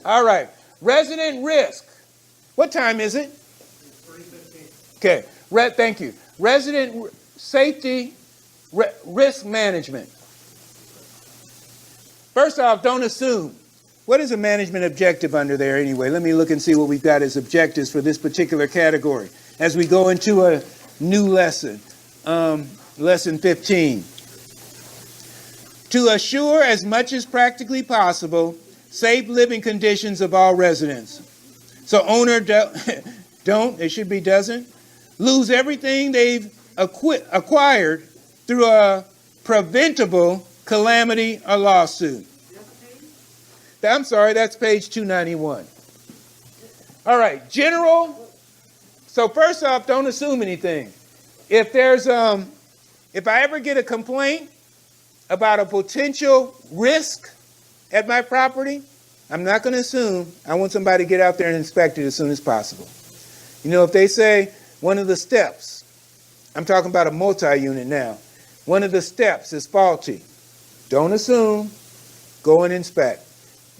All right. Resident risk. What time is it? 3:15. Okay. Thank you. Resident safety risk management. First off, don't assume. What is a management objective under there anyway? Let me look and see what we've got as objectives for this particular category as we go into a new lesson. Lesson 15. To assure as much as practically possible safe living conditions of all residents. So owner don't, it should be doesn't, lose everything they've acquired through a preventable calamity or lawsuit. I'm sorry, that's page 291. All right, general. So first off, don't assume anything. If I ever get a complaint about a potential risk at my property, I'm not going to assume. I want somebody to get out there and inspect it as soon as possible. You know, if they say one of the steps, I'm talking about a multi-unit now, one of the steps is faulty, don't assume, go and inspect.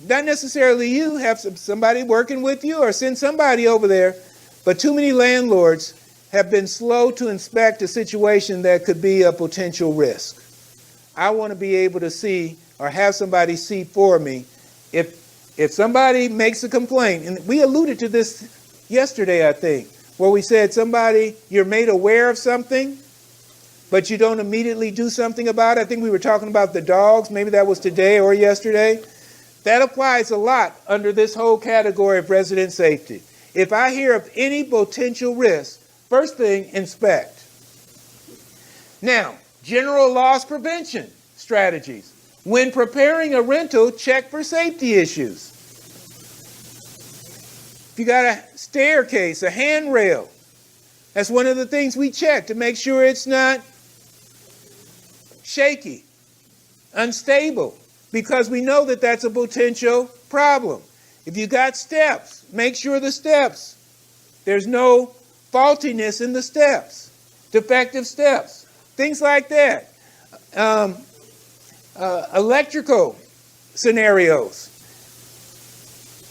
Not necessarily you, have somebody working with you or send somebody over there, but too many landlords have been slow to inspect a situation that could be a potential risk. I want to be able to see or have somebody see for me if somebody makes a complaint, and we alluded to this yesterday, I think, where we said you're made aware of something, but you don't immediately do something about it. I think we were talking about the dogs, maybe that was today or yesterday. That applies a lot under this whole category of resident safety. If I hear of any potential risk, first thing, inspect. Now, general loss prevention strategies. When preparing a rental, check for safety issues. If you got a staircase, a handrail, that's one of the things we check to make sure it's not shaky, unstable, because we know that that's a potential problem. If you got steps, make sure the steps, there's no faultiness in the steps, defective steps, things like that. Electrical scenarios.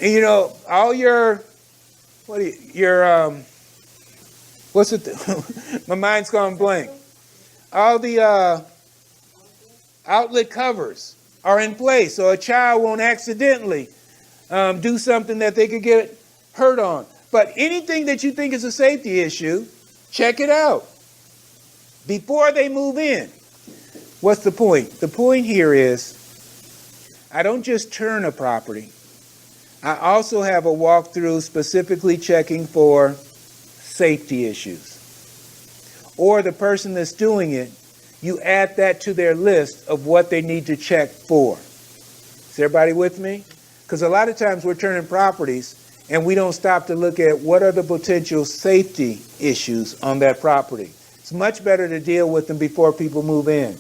And, you know, all your, what's it? My mind's gone blank. All the outlet covers are in place, so a child won't accidentally do something that they could get hurt on. But anything that you think is a safety issue, check it out before they move in. What's the point? The point here is I don't just turn a property. I also have a walkthrough specifically checking for safety issues. Or the person that's doing it, you add that to their list of what they need to check for. Is everybody with me? Because a lot of times we're turning properties and we don't stop to look at what are the potential safety issues on that property. It's much better to deal with them before people move in.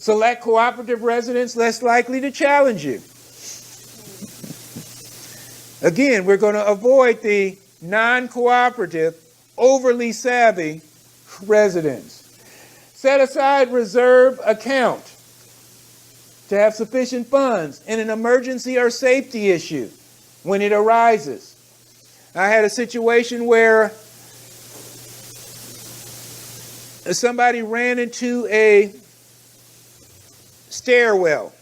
Select cooperative residents less likely to challenge you. Again, we're going to avoid the non-cooperative, overly savvy residents. Set aside reserve account to have sufficient funds in an emergency or safety issue when it arises. I had a situation where somebody ran into a stairwell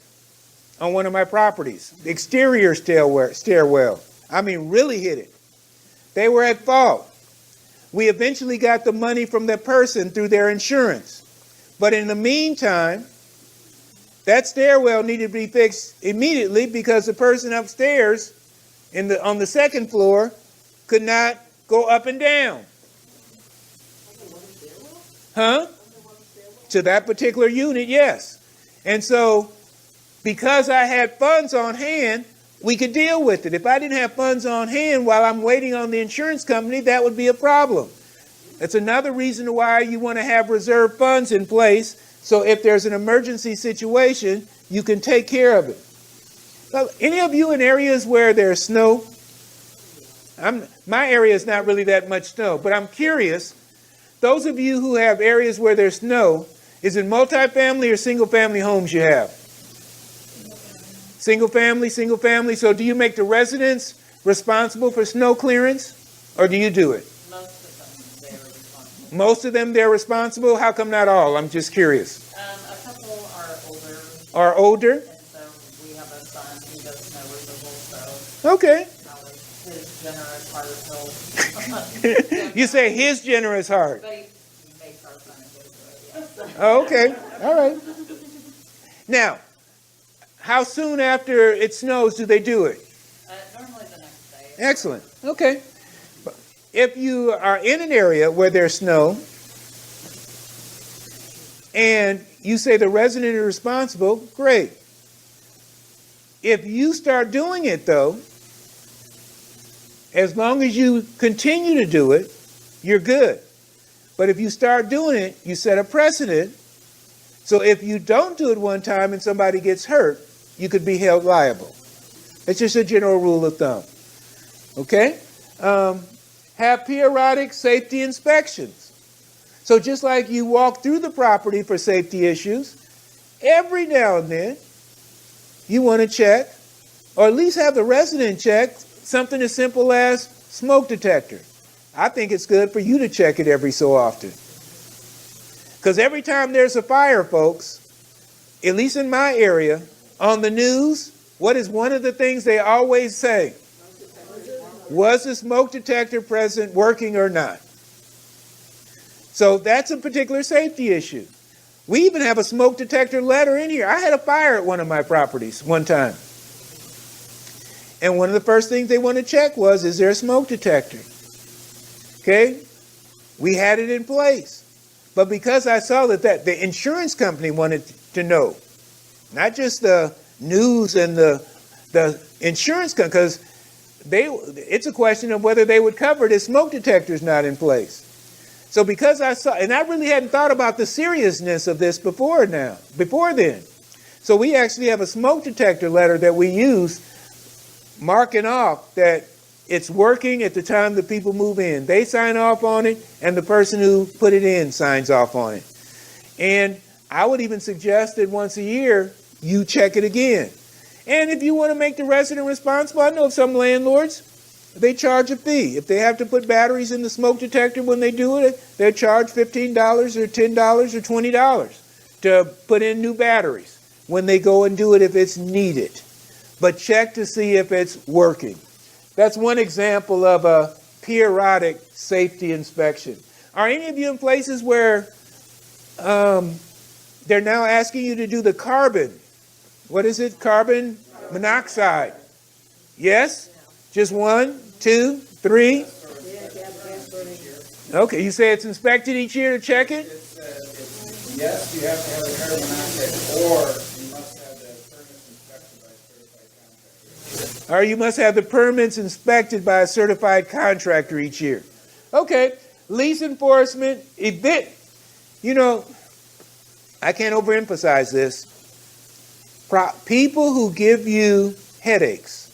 on one of my properties, the exterior stairwell. I mean, really hit it. They were at fault. We eventually got the money from the person through their insurance. But in the meantime, that stairwell needed to be fixed immediately because the person upstairs on the second floor could not go up and down. Huh? To that particular unit, yes. And so, because I had funds on hand, we could deal with it. If I didn't have funds on hand while I'm waiting on the insurance company, that would be a problem. That's another reason why you want to have reserve funds in place, so if there's an emergency situation, you can take care of it. Well, any of you in areas where there's snow? My area is not really that much snow, but I'm curious, those of you who have areas where there's snow, is it multifamily or single family homes you have? Single family, single family. So do you make the residents responsible for snow clearance, or do you do it? Most of them they're responsible. How come not all? I'm just curious. A couple are older. Are older? And so we have a son who does snow removal, so Okay. his generous heart will. You say his generous heart. But he makes our son do it, yes. Oh, okay. All right. Now, how soon after it snows do they do it? Normally the next day. Excellent. Okay. If you are in an area where there's snow and you say the resident is responsible, great. If you start doing it, though, as long as you continue to do it, you're good. But if you start doing it, you set a precedent. So if you don't do it one time and somebody gets hurt, you could be held liable. It's just a general rule of thumb. Okay? Have periodic safety inspections. So just like you walk through the property for safety issues, every now and then you want to check, or at least have the resident check, something as simple as smoke detector. I think it's good for you to check it every so often. Because every time there's a fire, folks, at least in my area, on the news, what is one of the things they always say? Was the smoke detector present, working or not? So that's a particular safety issue. We even have a smoke detector letter in here. I had a fire at one of my properties one time. And one of the first things they want to check was, is there a smoke detector? Okay? We had it in place. But because I saw that the insurance company wanted to know, not just the news and the insurance company, because it's a question of whether they would cover it if smoke detectors not in place. So because I saw, and I really hadn't thought about the seriousness of this before then. So we actually have a smoke detector letter that we use marking off that it's working at the time the people move in. They sign off on it, and the person who put it in signs off on it. And I would even suggest that once a year, you check it again. And if you want to make the resident responsible, I know of some landlords, they charge a fee. If they have to put batteries in the smoke detector when they do it, they'll charge $15 or $10 or $20 to put in new batteries when they go and do it if it's needed. But check to see if it's working. That's one example of a periodic safety inspection. Are any of you in places where they're now asking you to do the carbon? What is it? Carbon monoxide. Yes? Just 1, 2, 3? Okay, you say it's inspected each year to check it? Yes, you have to have the carbon monoxide, or you must have the permits inspected by a certified contractor. Or you must have the permits inspected by a certified contractor each year. Okay, lease enforcement, event. You know, I can't overemphasize this. People who give you headaches,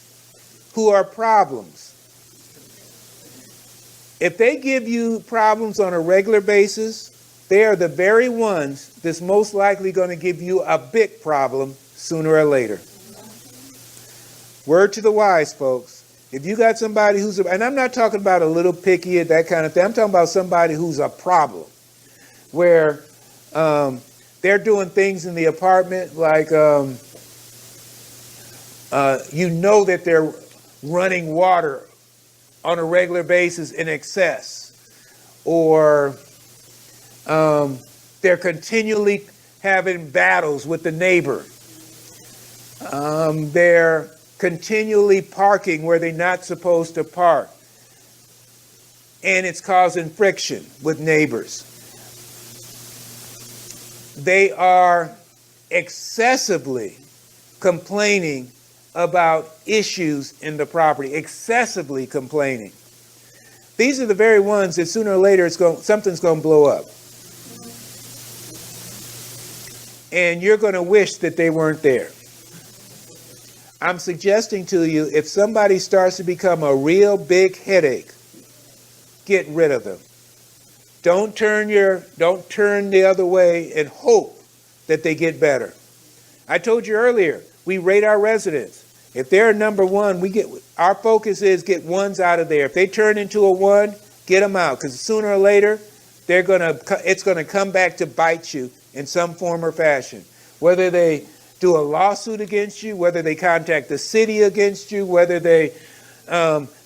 who are problems, if they give you problems on a regular basis, they are the very ones that's most likely going to give you a big problem sooner or later. Word to the wise, folks. If you got somebody who's, and I'm not talking about a little picky, that kind of thing. I'm talking about somebody who's a problem, where they're doing things in the apartment like, you know that they're running water on a regular basis in excess, or they're continually having battles with the neighbor. They're continually parking where they're not supposed to park, and it's causing friction with neighbors. They are excessively complaining about issues in the property, excessively complaining. These are the very ones that sooner or later something's going to blow up. And you're going to wish that they weren't there. I'm suggesting to you, if somebody starts to become a real big headache, get rid of them. Don't turn the other way and hope that they get better. I told you earlier, we rate our residents. If they're a number one, our focus is get ones out of there. If they turn into a one, get them out, because sooner or later, it's gonna come back to bite you in some form or fashion. Whether they do a lawsuit against you, whether they contact the city against you, whether they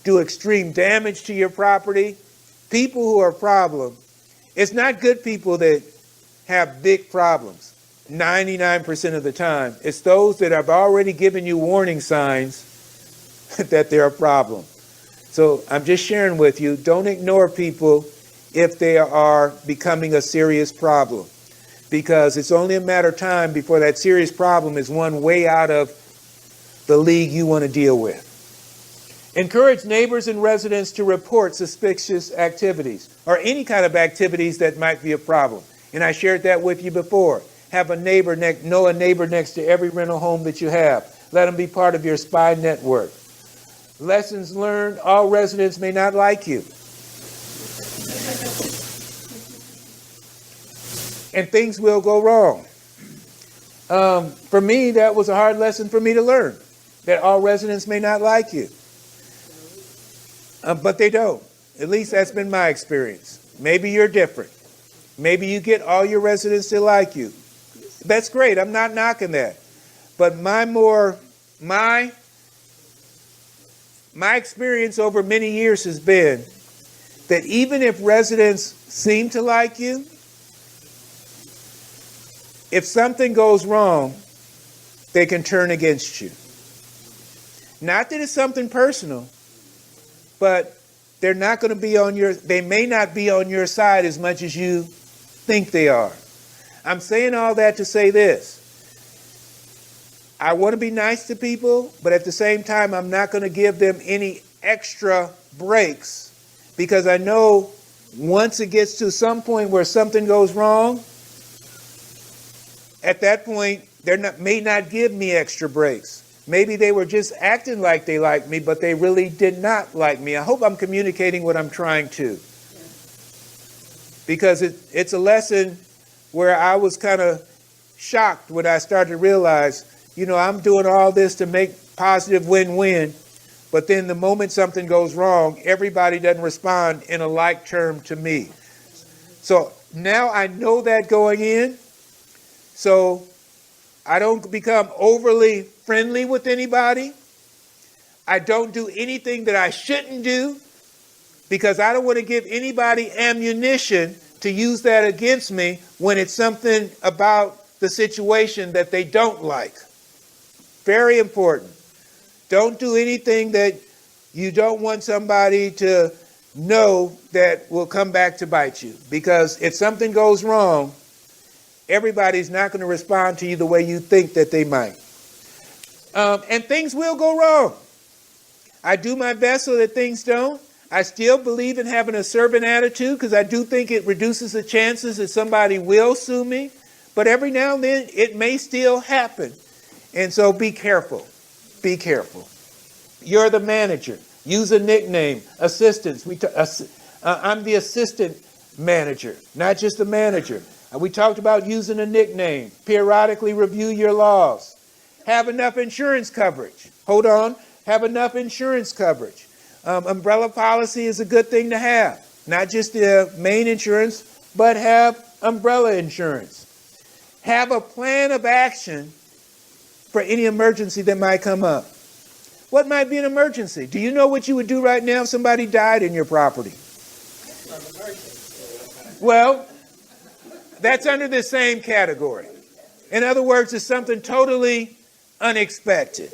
do extreme damage to your property. People who are a problem, it's not good people that have big problems. 99% of the time, it's those that have already given you warning signs that they're a problem. So I'm just sharing with you, don't ignore people if they are becoming a serious problem, because it's only a matter of time before that serious problem is one way out of the league you want to deal with. Encourage neighbors and residents to report suspicious activities or any kind of activities that might be a problem. And I shared that with you before. Have a neighbor know a neighbor next to every rental home that you have. Let them be part of your spy network. Lessons learned, all residents may not like you. And things will go wrong. For me, that was a hard lesson for me to learn, that all residents may not like you. But they don't. At least that's been my experience. Maybe you're different. Maybe you get all your residents to like you. That's great. I'm not knocking that. But my experience over many years has been that even if residents seem to like you, if something goes wrong, they can turn against you. Not that it's something personal, but they're not going to be they may not be on your side as much as you think they are. I'm saying all that to say this. I want to be nice to people, but at the same time, I'm not going to give them any extra breaks, because I know once it gets to some point where something goes wrong, at that point, may not give me extra breaks. Maybe they were just acting like they liked me, but they really did not like me. I hope I'm communicating what I'm trying to. Because it's a lesson where I was kind of shocked when I started to realize, I'm doing all this to make positive win-win, but then the moment something goes wrong, everybody doesn't respond in a like term to me. So now I know that going in, so I don't become overly friendly with anybody. I don't do anything that I shouldn't do, because I don't want to give anybody ammunition to use that against me when it's something about the situation that they don't like. Very important. Don't do anything that you don't want somebody to know that will come back to bite you. Because if something goes wrong, everybody's not going to respond to you the way you think that they might. And things will go wrong. I do my best so that things don't. I still believe in having a servant attitude, because I do think it reduces the chances that somebody will sue me. But every now and then, it may still happen. And so be careful. Be careful. You're the manager. Use a nickname. Assistants. I'm the assistant manager, not just the manager. We talked about using a nickname. Periodically review your laws. Have enough insurance coverage. Hold on. Have enough insurance coverage. Umbrella policy is a good thing to have. Not just the main insurance, but have umbrella insurance. Have a plan of action for any emergency that might come up. What might be an emergency? Do you know what you would do right now if somebody died in your property? Well, that's under the same category. In other words, it's something totally unexpected.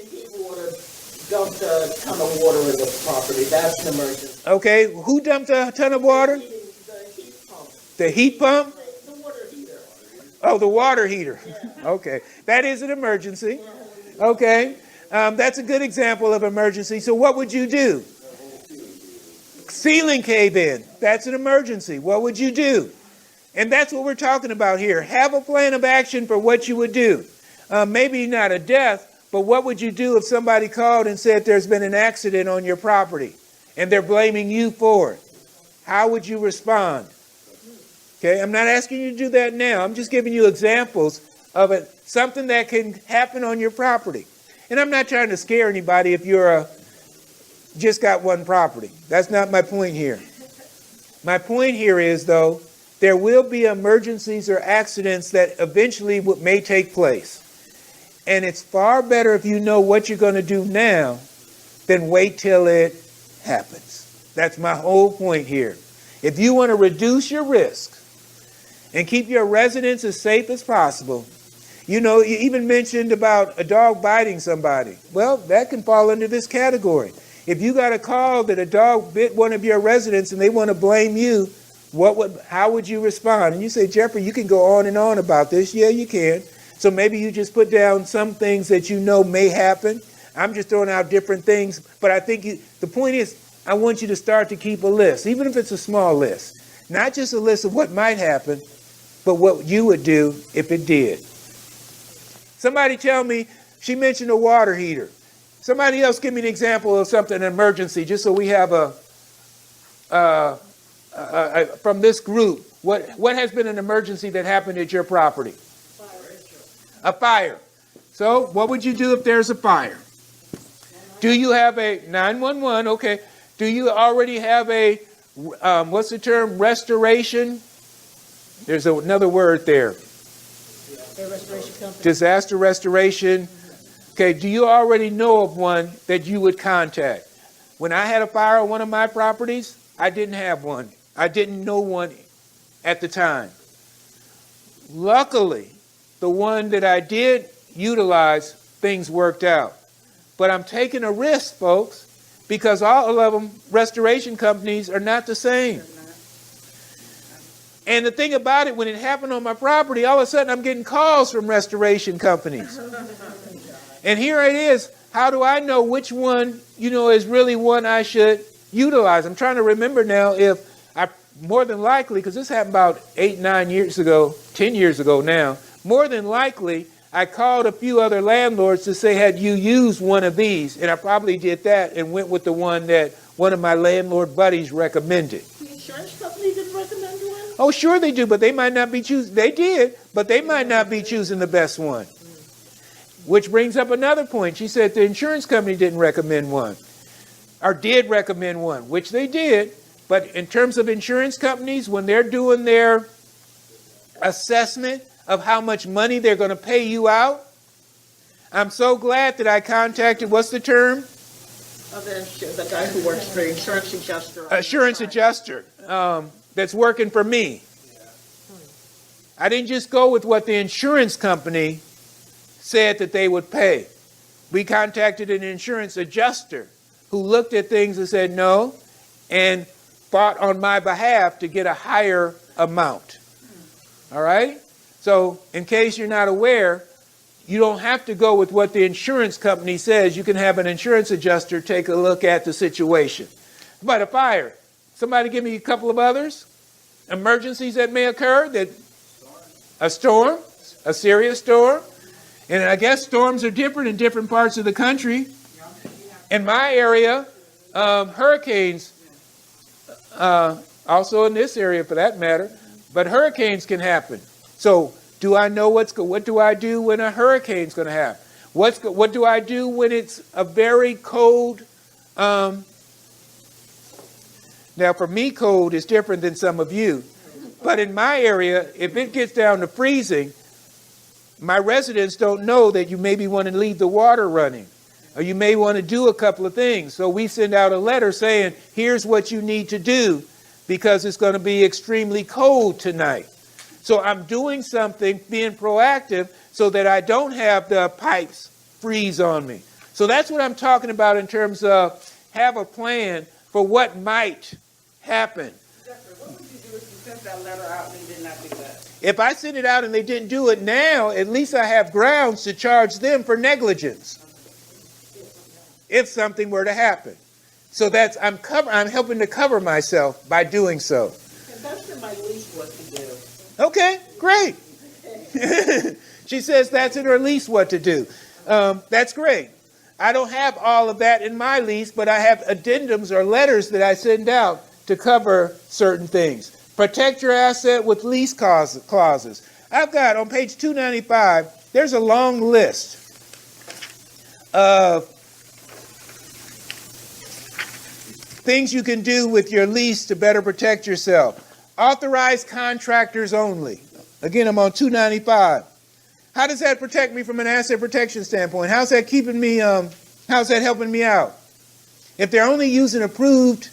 Dumped a ton of water in the property. That's an emergency. Okay, who dumped a ton of water? The heat pump. The heat pump? The water heater. Oh, the water heater. Okay, that is an emergency. Okay, that's a good example of emergency. So what would you do? Ceiling cave in. That's an emergency. What would you do? And that's what we're talking about here. Have a plan of action for what you would do. Maybe not a death, but what would you do if somebody called and said there's been an accident on your property and they're blaming you for it? How would you respond? Okay, I'm not asking you to do that now. I'm just giving you examples of it, something that can happen on your property. And I'm not trying to scare anybody if you're just got one property. That's not my point here. My point here is, though, there will be emergencies or accidents that eventually may take place. And it's far better if you know what you're going to do now than wait till it happens. That's my whole point here. If you want to reduce your risk and keep your residents as safe as possible, you know, you even mentioned about a dog biting somebody. Well, that can fall under this category. If you got a call that a dog bit one of your residents and they want to blame you, how would you respond? And you say, Jeffrey, you can go on and on about this. Yeah, you can. So maybe you just put down some things that you know may happen. I'm just throwing out different things. But I think the point is, I want you to start to keep a list, even if it's a small list. Not just a list of what might happen, but what you would do if it did. Somebody tell me, she mentioned a water heater. Somebody else give me an example of something, an emergency, just so we have from this group, what has been an emergency that happened at your property? A fire. So what would you do if there's a fire? Do you have a 911? Okay. Do you already have a, what's the term, restoration? There's another word there. Disaster restoration. Okay, do you already know of one that you would contact? When I had a fire on one of my properties, I didn't have one. I didn't know one at the time. Luckily, the one that I did utilize, things worked out. But I'm taking a risk, folks, because all of them, restoration companies, are not the same. And the thing about it, when it happened on my property, all of a sudden I'm getting calls from restoration companies. And here it is. How do I know which one, is really one I should utilize? I'm trying to remember now if more than likely, because this happened about 8-9 years ago, 10 years ago now, more than likely, I called a few other landlords to say, had you used one of these? And I probably did that and went with the one that one of my landlord buddies recommended. The insurance company didn't recommend one? Oh, sure they do, but they might not be choosing. They did, but they might not be choosing the best one. Which brings up another point. She said the insurance company didn't recommend one, or did recommend one, which they did. But in terms of insurance companies, when they're doing their assessment of how much money they're going to pay you out, I'm so glad that I contacted, what's the term? The guy who works for the insurance adjuster. Assurance adjuster, that's working for me. I didn't just go with what the insurance company said that they would pay. We contacted an insurance adjuster who looked at things and said no, and fought on my behalf to get a higher amount. All right? So in case you're not aware, you don't have to go with what the insurance company says. You can have an insurance adjuster take a look at the situation. How about a fire? Somebody give me a couple of others. Emergencies that may occur. A storm, a serious storm. And I guess storms are different in different parts of the country. In my area, hurricanes, also in this area for that matter, but hurricanes can happen. So do I know what do I do when a hurricane's going to happen? What do I do when it's a very cold? Now for me, cold is different than some of you. But in my area, if it gets down to freezing, my residents don't know that you maybe want to leave the water running, or you may want to do a couple of things. So we send out a letter saying, here's what you need to do because it's going to be extremely cold tonight. So I'm doing something, being proactive, so that I don't have the pipes freeze on me. So that's what I'm talking about in terms of have a plan for what might happen. Jeffrey, what would you do if you sent that letter out and they did not do that? If I send it out and they didn't do it now, at least I have grounds to charge them for negligence if something were to happen. So that's I'm helping to cover myself by doing so. And that's in my lease what to do. Okay, great. She says that's in her lease what to do. That's great. I don't have all of that in my lease, but I have addendums or letters that I send out to cover certain things. Protect your asset with lease clauses. I've got on page 295, there's a long list things you can do with your lease to better protect yourself. Authorized contractors only. Again, I'm on 295. How does that protect me from an asset protection standpoint? How's that keeping me, how's that helping me out? If they're only using approved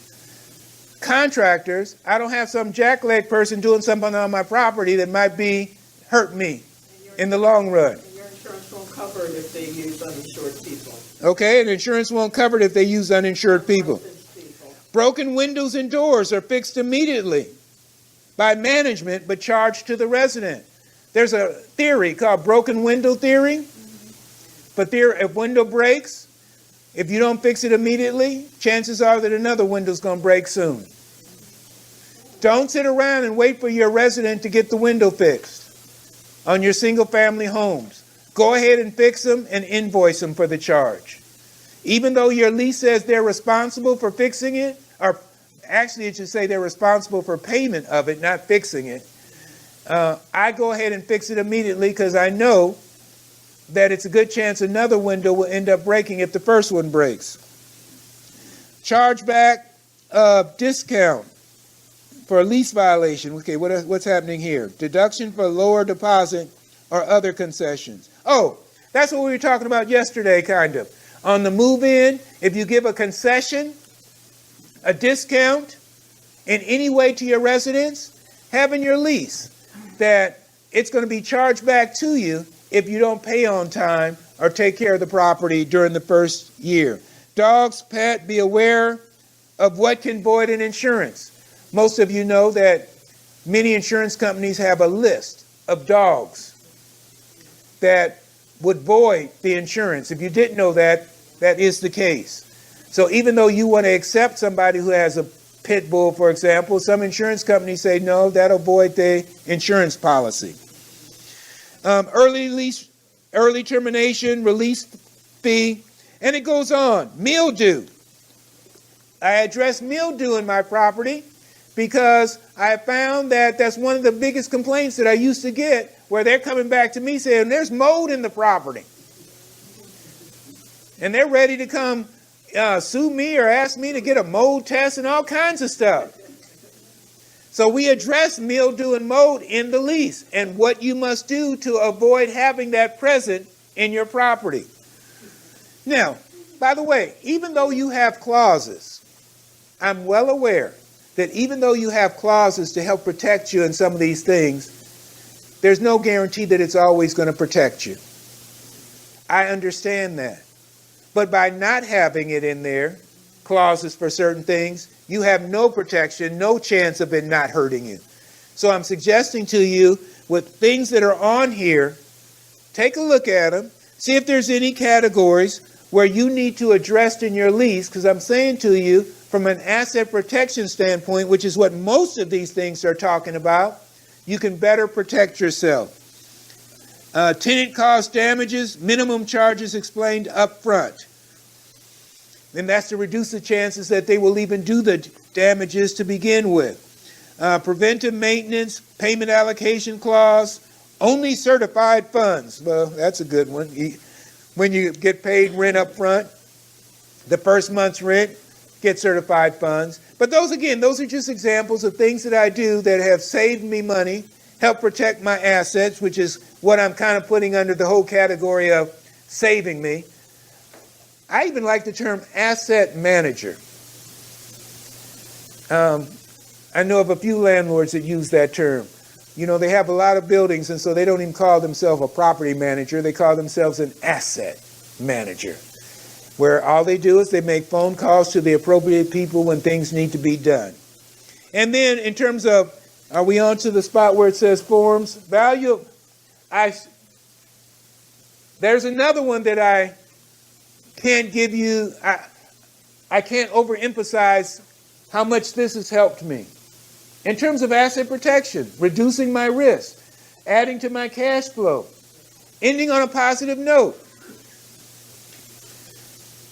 contractors, I don't have some jackleg person doing something on my property that might hurt me in the long run. And your insurance won't cover it if they use uninsured people. Okay, and insurance won't cover it if they use uninsured people. Licensed people. Broken windows and doors are fixed immediately by management but charged to the resident. There's a theory called broken window theory. But if window breaks, if you don't fix it immediately, chances are that another window's going to break soon. Don't sit around and wait for your resident to get the window fixed on your single-family homes. Go ahead and fix them and invoice them for the charge. Even though your lease says they're responsible for fixing it, or actually it should say they're responsible for payment of it, not fixing it, I go ahead and fix it immediately because I know that it's a good chance another window will end up breaking if the first one breaks. Chargeback discount for a lease violation. Okay, what's happening here? Deduction for lower deposit or other concessions. Oh, that's what we were talking about yesterday, kind of. On the move-in, if you give a concession, a discount in any way to your residents, have in your lease that it's going to be charged back to you if you don't pay on time or take care of the property during the first year. Dogs, pet, be aware of what can void an insurance. Most of you know that many insurance companies have a list of dogs that would void the insurance. If you didn't know that, that is the case. So even though you want to accept somebody who has a pit bull, for example, some insurance companies say, no, that'll void the insurance policy. Early termination, release fee, and it goes on. Mildew. I address mildew in my property because I found that that's one of the biggest complaints that I used to get, where they're coming back to me saying, there's mold in the property. And they're ready to come sue me or ask me to get a mold test and all kinds of stuff. So we address mildew and mold in the lease and what you must do to avoid having that present in your property. Now, by the way, even though you have clauses, I'm well aware that even though you have clauses to help protect you in some of these things, there's no guarantee that it's always going to protect you. I understand that. But by not having it in there, clauses for certain things, you have no protection, no chance of it not hurting you. So I'm suggesting to you, with things that are on here, take a look at them, see if there's any categories where you need to address in your lease, because I'm saying to you, from an asset protection standpoint, which is what most of these things are talking about, you can better protect yourself. Tenant caused damages, minimum charges explained up front. And that's to reduce the chances that they will even do the damages to begin with. Preventive maintenance, payment allocation clause, only certified funds. Well, that's a good one. When you get paid rent up front, the first month's rent, get certified funds. But those are just examples of things that I do that have saved me money, help protect my assets, which is what I'm kind of putting under the whole category of saving me. I even like the term asset manager. I know of a few landlords that use that term. You know, they have a lot of buildings, and so they don't even call themselves a property manager. They call themselves an asset manager, where all they do is they make phone calls to the appropriate people when things need to be done. And then in terms of, are we on to the spot where it says forms? There's another one that I can't give you. I can't overemphasize how much this has helped me. In terms of asset protection, reducing my risk, adding to my cash flow, ending on a positive note.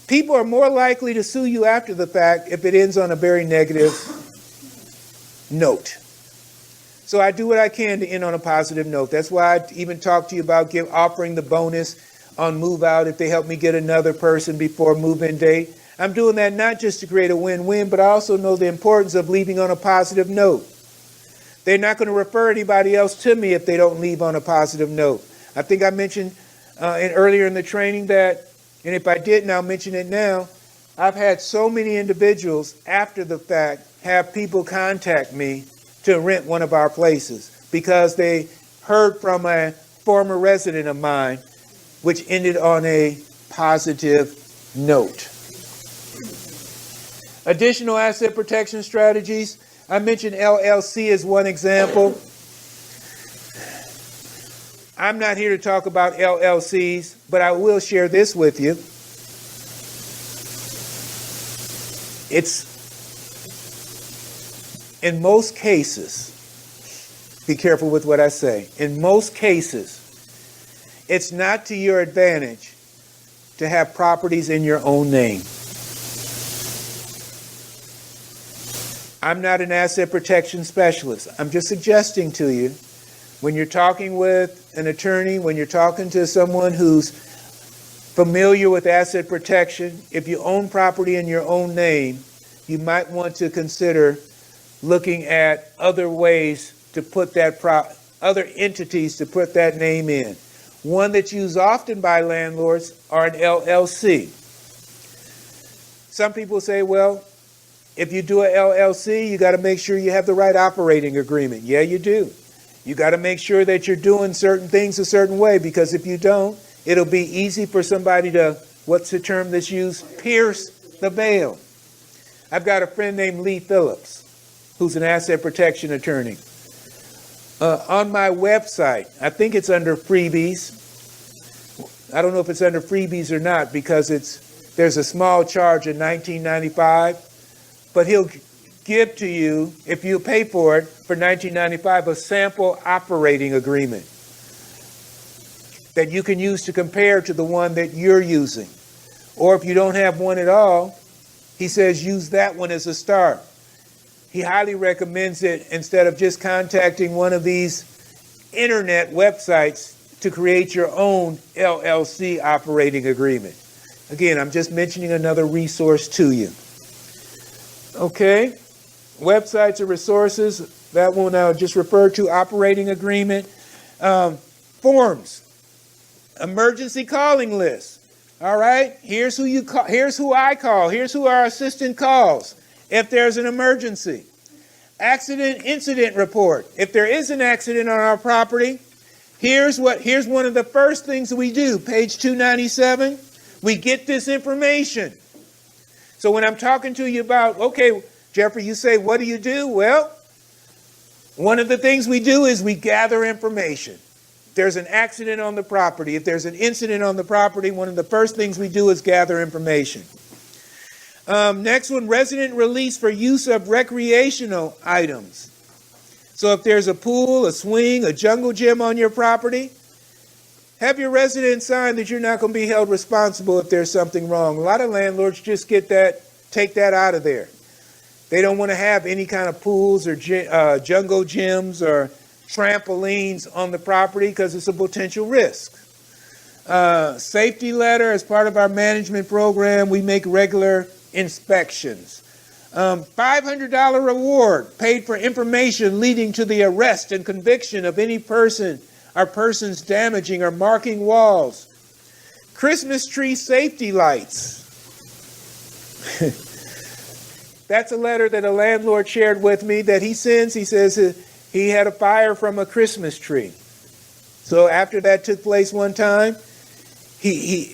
People are more likely to sue you after the fact if it ends on a very negative note. So I do what I can to end on a positive note. That's why I even talk to you about offering the bonus on move out if they help me get another person before move-in date. I'm doing that not just to create a win-win, but I also know the importance of leaving on a positive note. They're not going to refer anybody else to me if they don't leave on a positive note. I think I mentioned earlier in the training that, and if I didn't, I'll mention it now, I've had so many individuals after the fact have people contact me to rent one of our places because they heard from a former resident of mine, which ended on a positive note. Additional asset protection strategies. I mentioned LLC as one example. I'm not here to talk about LLCs, but I will share this with you. It's, in most cases, be careful with what I say, in most cases, it's not to your advantage to have properties in your own name. I'm not an asset protection specialist. I'm just suggesting to you, when you're talking with an attorney, when you're talking to someone who's familiar with asset protection, if you own property in your own name, you might want to consider looking at other ways to put that other entities to put that name in. One that's used often by landlords are an LLC. Some people say, well, if you do an LLC, you got to make sure you have the right operating agreement. Yeah, you do. You got to make sure that you're doing certain things a certain way, because if you don't, it'll be easy for somebody to, what's the term that's used? Pierce the veil. I've got a friend named Lee Phillips, who's an asset protection attorney. On my website, I think it's under freebies. I don't know if it's under freebies or not, because there's a small charge of $19.95. But he'll give to you, if you pay for it, for $19.95, a sample operating agreement that you can use to compare to the one that you're using. Or if you don't have one at all, he says use that one as a start. He highly recommends it instead of just contacting one of these internet websites to create your own LLC operating agreement. Again, I'm just mentioning another resource to you. Okay, websites or resources, that one I'll just refer to, operating agreement. Forms, emergency calling list. All right, here's who you call, here's who I call, here's who our assistant calls if there's an emergency. Accident incident report. If there is an accident on our property, here's one of the first things we do. Page 297, we get this information. So when I'm talking to you about, okay, Jeffrey, you say, what do you do? Well, one of the things we do is we gather information. If there's an accident on the property, if there's an incident on the property, one of the first things we do is gather information. Next one, resident release for use of recreational items. So if there's a pool, a swing, a jungle gym on your property, have your resident sign that you're not going to be held responsible if there's something wrong. A lot of landlords just take that out of there. They don't want to have any kind of pools or jungle gyms or trampolines on the property because it's a potential risk. Safety letter, as part of our management program, we make regular inspections. $500 reward paid for information leading to the arrest and conviction of any person or persons damaging or marking walls. Christmas tree safety lights. That's a letter that a landlord shared with me that he sends. He says he had a fire from a Christmas tree. So after that took place one time, he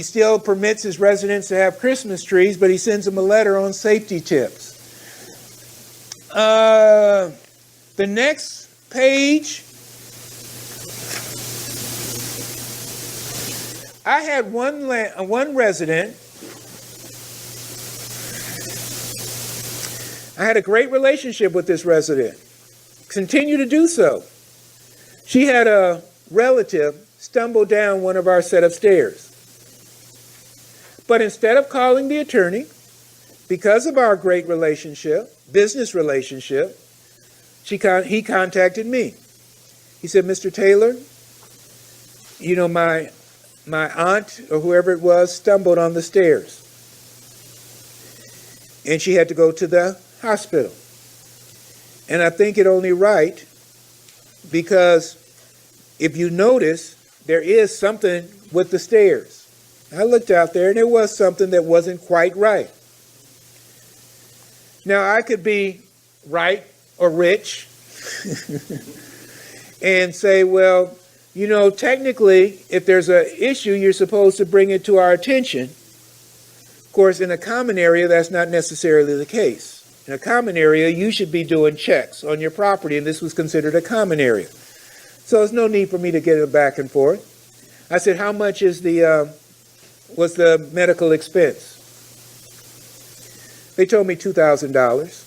still permits his residents to have Christmas trees, but he sends them a letter on safety tips. The next page, I had one resident. I had a great relationship with this resident. Continue to do so. She had a relative stumble down one of our set of stairs. But instead of calling the attorney, because of our great relationship, business relationship, he contacted me. He said, Mr. Taylor, you know, my my aunt or whoever it was stumbled on the stairs. And she had to go to the hospital. And I think it only right because if you notice, there is something with the stairs. I looked out there and there was something that wasn't quite right. Now, I could be right or rich and say, well, you know, technically, if there's an issue, you're supposed to bring it to our attention. Of course, in a common area, that's not necessarily the case. In a common area, you should be doing checks on your property, and this was considered a common area. So there's no need for me to get it back and forth. I said, how much is was the medical expense? They told me $2,000.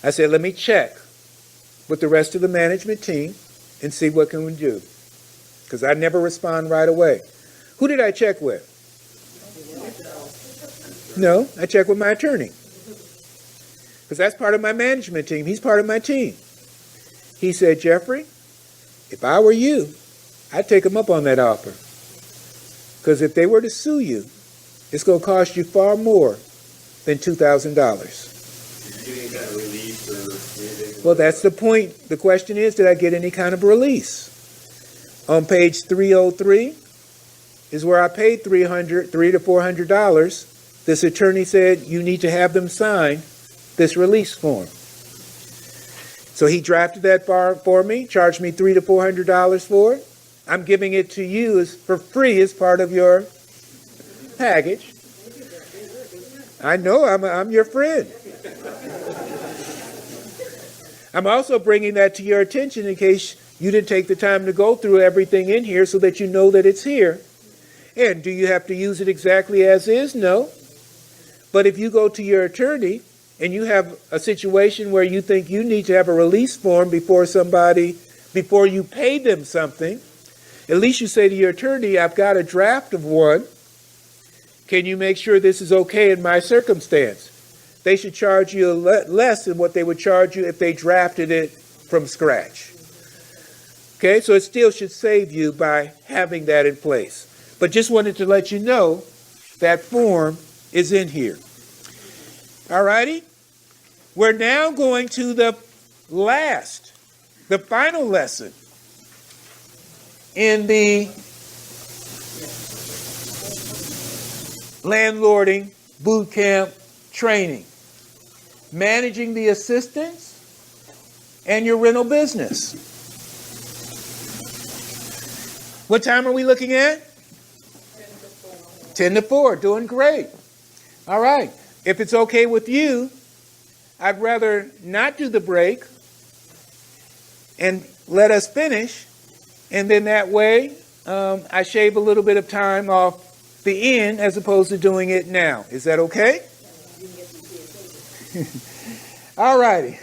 I said, let me check with the rest of the management team and see what can we do. Because I never respond right away. Who did I check with? No, I checked with my attorney. Because that's part of my management team. He's part of my team. He said, Jeffrey, if I were you, I'd take them up on that offer. Because if they were to sue you, it's going to cost you far more than $2,000. Did you get any kind of release or anything? Well, that's the point. The question is, did I get any kind of release? On page 303 is where I paid $300 to $400. This attorney said, you need to have them sign this release form. So he drafted that for me, charged me $300 to $400 for it. I'm giving it to you for free as part of your package. I know, I'm your friend. I'm also bringing that to your attention in case you didn't take the time to go through everything in here so that you know that it's here. And do you have to use it exactly as is? No. But if you go to your attorney and you have a situation where you think you need to have a release form before you pay them something, at least you say to your attorney, I've got a draft of one. Can you make sure this is okay in my circumstance? They should charge you less than what they would charge you if they drafted it from scratch. Okay, so it still should save you by having that in place. But just wanted to let you know that form is in here. All righty? We're now going to the final lesson in the landlording boot camp training. Managing the assistants and your rental business. What time are we looking at? 10 to 4. Doing great. All right. If it's okay with you, I'd rather not do the break and let us finish. And then that way, I shave a little bit of time off the end as opposed to doing it now. Is that okay? All righty.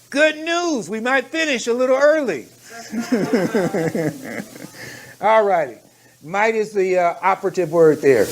Good news. We might finish a little early. All righty. Might is the operative word there.